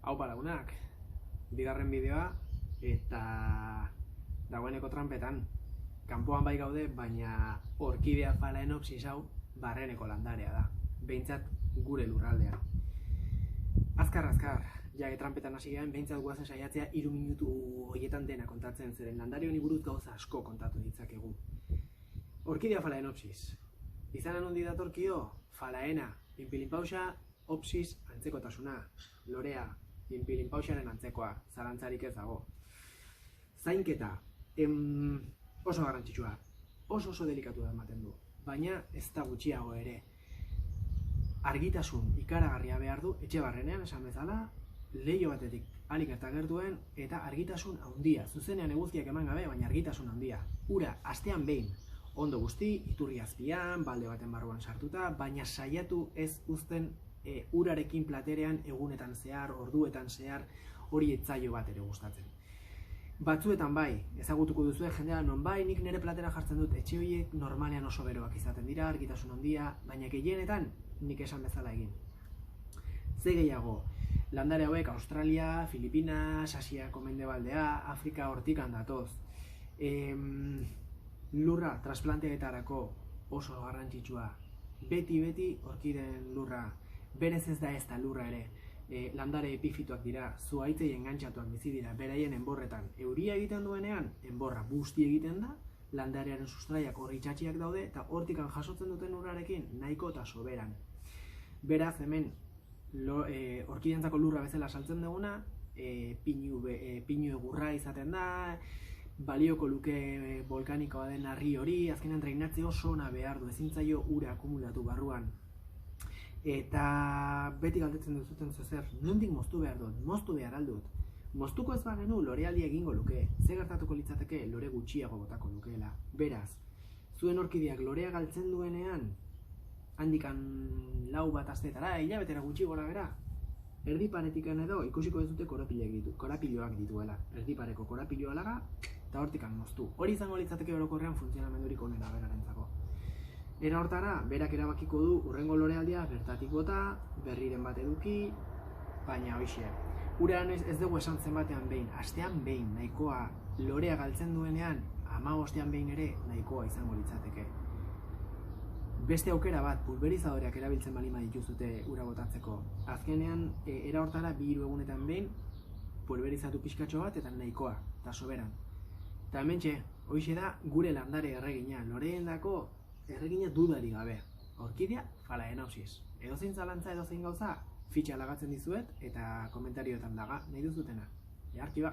Haupa lagunak, bigarren bideoa eta dagoeneko tranpetan. Kanpoan bai gaude, baina orkidea phalaenopsis hau barreneko landarea da, behintzat gure lurraldean. Azkar, ja tranpetan hasi garen, behintzat guazen saiatzea 3 minutu horietan dena kontatzen, zeren landare honi buruz gauza asko kontatu ditzakegu. Orkidea phalaenopsis. Izanen hondi datorkio, phalaena, pinpilinpauxa, opsis antzekotasuna, lorea, pinpilinpauxaren antzekoa, zalantzarik ez dago. Zainketa, oso garrantzitsua, oso delikatu da ematen du, baina ez da gutxiago ere. Argitasun ikaragarria behar du, etxe barrenean esan bezala, leiho batetik alik eta gertuen, eta argitasun handia, zuzenean eguzkiak eman gabe, baina argitasun handia. Ura, astean behin, ondo guzti, iturri azpian, balde baten barruan sartuta, baina saiatu ez uzten urarekin platerean egunetan zehar, orduetan zehar, hori etzaio bat ere gustatzen. Batzuetan bai, ezagutuko duzue jendea non bai, nik nire platera jartzen dut, etxe horiek normalean oso beroak izaten dira, argitasun handia, baina gehienetan nik esan bezala egin. Ze gehiago, landare hauek Australia, Filipinas, Asiako mendebaldea, Afrika hortikan datoz. Lurra transplanteetarako oso garrantzitsua, beti orkideen lurra, berez ez da lurra ere, landare epifitoak dira, zuhaitzei engantxatuak bizi dira, beraien enborretan. Euria egiten duenean, enborra busti egiten da, landarearen sustraiak hor itxatxiak daude, eta hortikan jasotzen duten lurrarekin nahiko eta soberan. Beraz, hemen, orkideentzako lurra bezala saltzen duguna, pinu egurra izaten da, balioko luke volkanikoa den harri hori, azkenean drainatze oso ona behar du, ezin zaio ura akumulatu barruan. Eta beti galdetzen duzuten zer, nondik moztu behar dut, moztu behar aldut. Moztuko ez bagenu lorealdi egingo luke, ze gertatuko litzateke lore gutxiago botako lukeela. Beraz, zuen orkideak lorea galtzen duenean, handikan 4 bat asteetara, hilabetera gutxi gora bera, erdiparetikan edo ikusiko ez dute korapiloak dituela. Erdipareko korapiloa laga, eta hortikan moztu. Hori izango litzateke orokorrean funtzionamendurik onena berarentzako. Era hortara, berak erabakiko du urrengo lorealdia bertatik bota, berriren bat eduki, baina hoxe. Urean ez dugu esan zenbatean behin, astean behin nahikoa, lorea galtzen duenean, 15ean behin ere nahikoa izango litzateke. Beste aukera bat, pulverizadoreak erabiltzen balima dituzute ura botatzeko. Azkenean, era hortara 2-3 egunetan behin, pulverizatu pixkatxo bat eta nahikoa, eta soberan. Eta hementxe, hoxe da gure landare erregina, loreendako erregina dudari gabe. Orkidea phalaenopsis. Edozein zalantza, edozein gauza, fitxa lagatzen dizuet eta komentarioetan daga nahi duzutena. Earki ba!